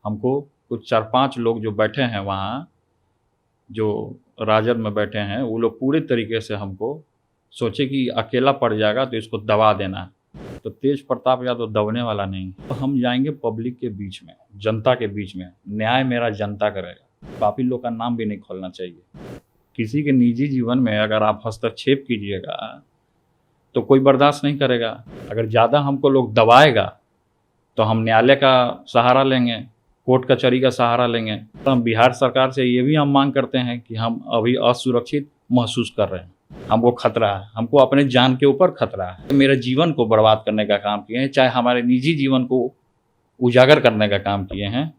हमको कुछ 4-5 लोग जो बैठे हैं वहाँ, जो राजद में बैठे हैं, वो लोग पूरे तरीके से हमको सोचे कि अकेला पड़ जाएगा तो इसको दबा देना है। तो तेज प्रताप यादव दबने वाला नहीं। तो हम जाएंगे पब्लिक के बीच में, जनता के बीच में। न्याय मेरा जनता करेगा। पापी लोग का नाम भी नहीं खोलना चाहिए। किसी के निजी जीवन में अगर आप हस्तक्षेप कीजिएगा तो कोई बर्दाश्त नहीं करेगा। अगर ज़्यादा हमको लोग दबाएगा तो हम न्यायालय का सहारा लेंगे, कोर्ट कचहरी का सहारा लेंगे। तो हम बिहार सरकार से ये भी हम मांग करते हैं कि हम अभी असुरक्षित महसूस कर रहे हैं, हमको खतरा है, हमको अपने जान के ऊपर खतरा है। मेरे जीवन को बर्बाद करने का काम किए हैं, चाहे हमारे निजी जीवन को उजागर करने का काम किए हैं,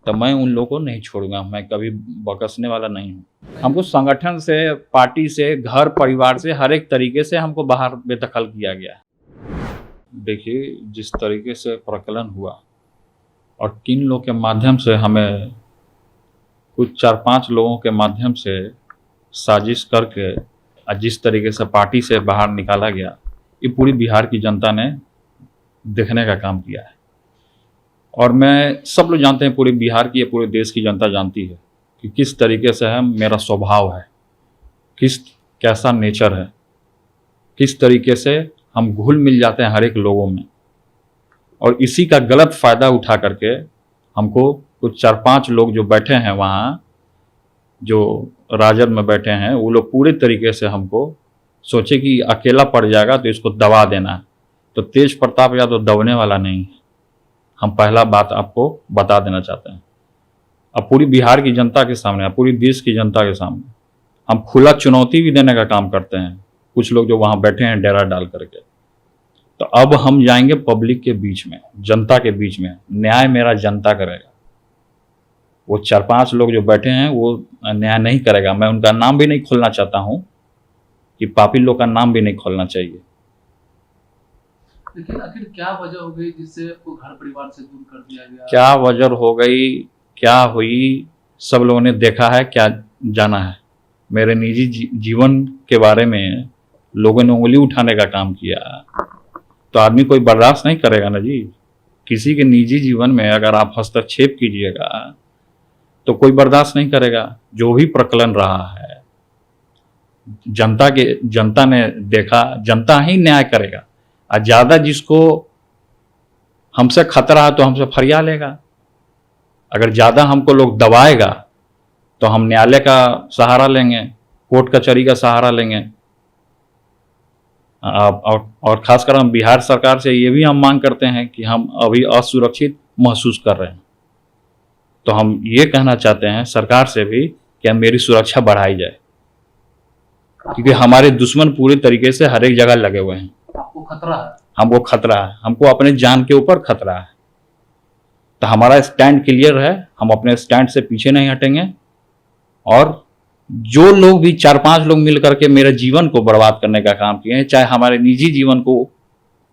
तो मैं उन लोगों को नहीं छोड़ूंगा। मैं कभी बकसने वाला नहीं हूँ। हमको संगठन से, पार्टी से, घर परिवार से, हर एक तरीके से हमको बाहर बेदखल किया गया है। देखिए, जिस तरीके से प्रकलन हुआ और किन लोग के माध्यम से हमें, कुछ 4-5 लोगों के माध्यम से साजिश करके जिस तरीके से पार्टी से बाहर निकाला गया, ये पूरी बिहार की जनता ने देखने का काम किया है। और मैं, सब लोग जानते हैं, पूरे बिहार की, पूरे देश की जनता जानती है कि किस तरीके से है मेरा स्वभाव है, कैसा नेचर है, किस तरीके से हम घुल मिल जाते हैं हर एक लोगों में। और इसी का गलत फ़ायदा उठा करके हमको कुछ 4-5 लोग जो बैठे हैं वहाँ, जो राजद में बैठे हैं, वो लोग पूरे तरीके से हमको सोचे कि अकेला पड़ जाएगा तो इसको दबा देना है। तो तेज प्रताप यादव दबने वाला नहीं है। हम पहला बात आपको बता देना चाहते हैं। अब पूरी बिहार की जनता के सामने, पूरी देश की जनता के सामने हम खुला चुनौती भी देने का काम करते हैं, कुछ लोग जो वहाँ बैठे हैं डेरा डाल करके। तो अब हम जाएंगे पब्लिक के बीच में, जनता के बीच में। न्याय मेरा जनता करेगा। वो 4-5 लोग जो बैठे हैं वो न्याय नहीं करेगा। मैं उनका नाम भी नहीं खोलना चाहता हूँ कि पापी लोग का नाम भी नहीं खोलना चाहिए। लेकिन आखिर क्या वजह हो गई जिससे आपको घर परिवार से दूर कर दिया गया? क्या वजह हो गई, क्या हुई, सब लोगों ने देखा है, क्या जाना है। मेरे निजी जीवन के बारे में लोगों ने उंगली उठाने का काम किया, तो आदमी कोई बर्दाश्त नहीं करेगा ना जी। किसी के निजी जीवन में अगर आप हस्तक्षेप कीजिएगा तो कोई बर्दाश्त नहीं करेगा। जो भी प्रकलन रहा है, जनता ने देखा, जनता ही न्याय करेगा। और ज़्यादा जिसको हमसे खतरा है तो हमसे फरियाद लेगा। अगर ज़्यादा हमको लोग दबाएगा तो हम न्यायालय का सहारा लेंगे, कोर्ट कचहरी का सहारा लेंगे। और खासकर हम बिहार सरकार से ये भी हम मांग करते हैं कि हम अभी असुरक्षित महसूस कर रहे हैं। तो हम ये कहना चाहते हैं सरकार से भी कि मेरी सुरक्षा बढ़ाई जाए, क्योंकि हमारे दुश्मन पूरे तरीके से हर एक जगह लगे हुए हैं। आपको खतरा है? हमको खतरा है, हमको अपने जान के ऊपर खतरा है। तो हमारा स्टैंड क्लियर है, हम अपने स्टैंड से पीछे नहीं हटेंगे। और जो लोग भी 4-5 लोग मिल करके मेरे जीवन को बर्बाद करने का काम किए हैं, चाहे हमारे निजी जीवन को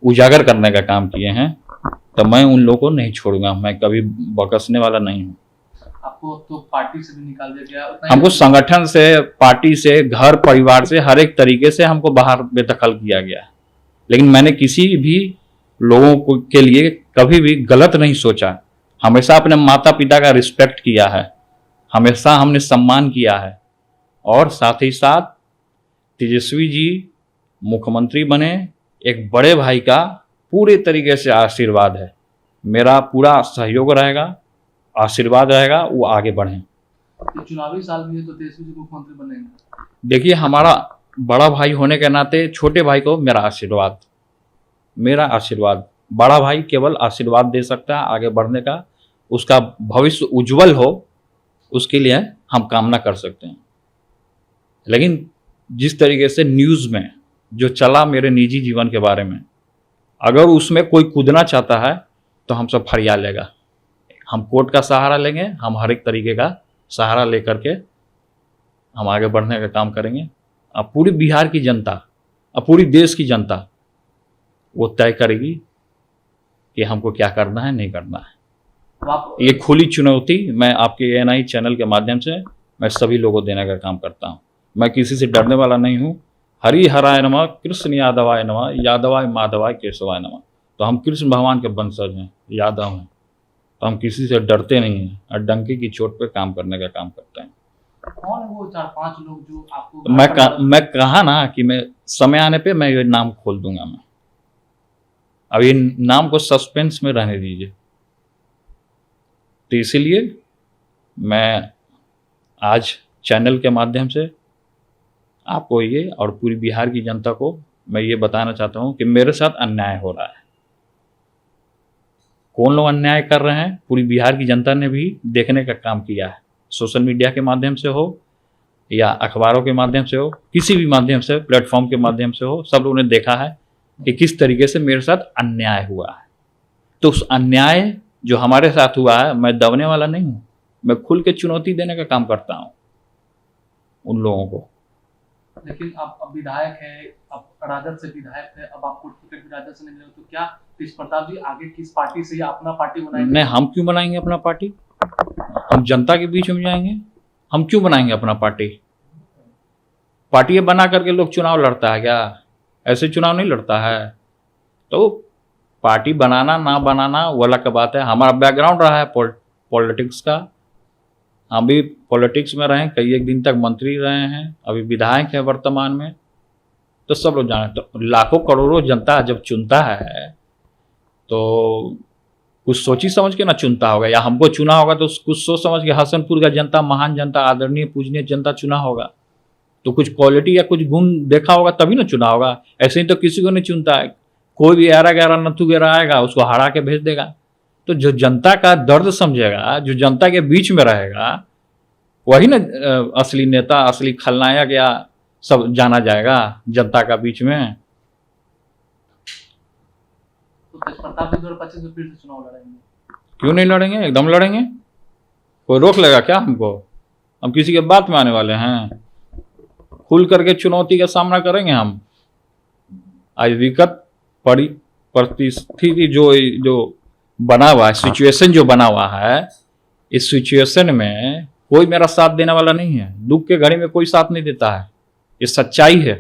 उजागर करने का काम किए हैं, तो मैं उन लोगों को नहीं छोड़ूंगा। मैं कभी बकसने वाला नहीं हूँ। आपको तो पार्टी से भी निकाल दिया गया? हमको संगठन से, पार्टी से, घर परिवार से, हर एक तरीके से हमको बाहर बेदखल किया गया है। लेकिन मैंने किसी भी लोगों के लिए कभी भी गलत नहीं सोचा। हमेशा अपने माता पिता का रिस्पेक्ट किया है, हमेशा हमने सम्मान किया है। और साथ ही साथ तेजस्वी जी मुख्यमंत्री बने, एक बड़े भाई का पूरे तरीके से आशीर्वाद है। मेरा पूरा सहयोग रहेगा, आशीर्वाद रहेगा, वो आगे बढ़ें। चुनावी साल भी है तो तेजस्वी जी मुख्यमंत्री बनेंगे? देखिए, हमारा बड़ा भाई होने के नाते छोटे भाई को मेरा आशीर्वाद। बड़ा भाई केवल आशीर्वाद दे सकता है आगे बढ़ने का, उसका भविष्य उज्जवल हो, उसके लिए हम कामना कर सकते हैं। लेकिन जिस तरीके से न्यूज़ में जो चला मेरे निजी जीवन के बारे में, अगर उसमें कोई कूदना चाहता है तो हमसे फरियाद लेगा। हम कोर्ट का सहारा लेंगे, हम हर एक तरीके का सहारा लेकर के हम आगे बढ़ने का काम करेंगे। अब पूरी बिहार की जनता, अब पूरी देश की जनता वो तय करेगी कि हमको क्या करना है, नहीं करना है। ये खुली चुनौती मैं आपके ANI चैनल के माध्यम से मैं सभी लोगों को देने का काम करता हूँ। मैं किसी से डरने वाला नहीं हूँ। हरि हराय नमः, कृष्ण यादवाय नमः, यादवाय माधवाय केशवाय नमः। तो हम कृष्ण भगवान के वंशज हैं, यादव हैं। तो हम किसी से डरते नहीं हैं और डंके की चोट पे काम करने का काम करते हैं। कौन है वो 4-5 लोग जो आपको तो मैं कहा ना कि मैं समय आने पे मैं ये नाम खोल दूंगा। मैं अब ये नाम को सस्पेंस में रहने दीजिए। तो इसीलिए मैं आज चैनल के माध्यम से आपको ये और पूरी बिहार की जनता को मैं ये बताना चाहता हूँ कि मेरे साथ अन्याय हो रहा है। कौन लोग अन्याय कर रहे हैं, पूरी बिहार की जनता ने भी देखने का काम किया है। सोशल मीडिया के माध्यम से हो या अखबारों के माध्यम से हो, किसी भी माध्यम से, प्लेटफॉर्म के माध्यम से हो, सब लोगों ने देखा है कि किस तरीके से मेरे साथ अन्याय हुआ है। तो उस अन्याय जो हमारे साथ हुआ है, मैं दबने वाला नहीं हूँ। मैं खुल के चुनौती देने का काम करता हूँ उन लोगों को। लेकिन आप अब विधायक है, अब राजद से विधायक है, अब आपको टिकट भी राजद से नहीं मिला, तो क्या तेज प्रताप जी आगे किस पार्टी से या अपना पार्टी बनाएंगे? नहीं, हम क्यों बनाएंगे अपना पार्टी? हम जनता के बीच में जाएंगे। हम क्यों बनाएंगे अपना पार्टी? पार्टी बना करके लोग चुनाव लड़ता है क्या? ऐसे चुनाव नहीं लड़ता है। तो पार्टी बनाना ना बनाना वो अलग बात है। हमारा बैकग्राउंड रहा है पॉलिटिक्स का। हम भी पॉलिटिक्स में रहे, कई एक दिन तक मंत्री रहे हैं, अभी विधायक है वर्तमान में। तो सब लोग जाने, तो लाखों करोड़ों जनता जब चुनता है तो कुछ सोची समझ के ना चुनता होगा, या हमको चुना होगा तो कुछ सोच समझ के। हसनपुर का जनता महान जनता, आदरणीय पूजनीय जनता चुना होगा तो कुछ क्वालिटी या कुछ गुण देखा होगा तभी ना चुना होगा। ऐसे ही तो किसी को नहीं चुनता है। कोई भी ऐरा गैरा नथु गैरा आएगा, उसको हरा के भेज देगा। तो जो जनता का दर्द समझेगा, जो जनता के बीच में रहेगा, वही ना असली नेता, असली खलनायक या सब जाना जाएगा जनता का बीच में। तो तेज प्रताप जी 2025 में फिर से चुनाव लड़ेंगे? क्यों नहीं लड़ेंगे? एकदम लड़ेंगे। कोई रोक लेगा क्या हमको? हम किसी के बात में आने वाले हैं? खुल करके चुनौती का सामना करेंगे हम। आज विकट परिस्थिति जो बना हुआ है, सिचुएशन जो बना हुआ है, इस सिचुएशन में कोई मेरा साथ देने वाला नहीं है। दुख के घड़ी में कोई साथ नहीं देता है, ये सच्चाई है।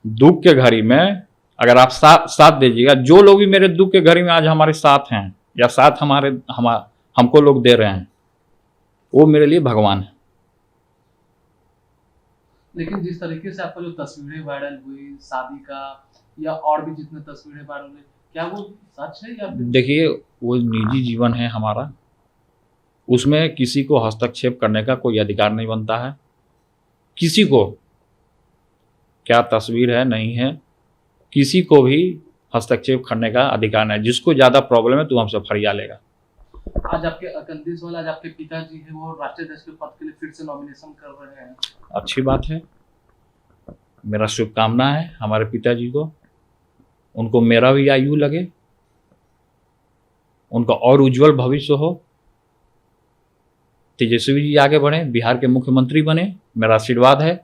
दुख के घड़ी में अगर आप साथ दीजिएगा, जो लोग भी मेरे दुख के घड़ी में आज हमारे साथ हैं या साथ हमको लोग दे रहे हैं, वो मेरे लिए भगवान है। लेकिन जिस तरीके से आपको जो तस्वीरें वायरल हुई शादी का या और भी जितने तस्वीरें वायरल हुई, क्या वो सच है या देखिए, वो निजी जीवन है हमारा, उसमें किसी को हस्तक्षेप करने का कोई अधिकार नहीं बनता है। किसी को क्या तस्वीर है नहीं है, किसी को भी हस्तक्षेप करने का अधिकार नहीं। जिसको ज़्यादा प्रॉब्लम है तो हमसे फरिया लेगा। आज आपके कंदीसवाल, आज आपके पिताजी है वो राष्ट्रीय अध्यक्ष के पद के लिए फिर से नॉमिनेशन कर रहे हैं। अच्छी बात है, मेरा शुभकामना है हमारे पिताजी को। उनको मेरा भी आयु लगे, उनका और उज्जवल भविष्य हो, तेजस्वी जी आगे बढ़े, बिहार के मुख्यमंत्री बने, मेरा आशीर्वाद है।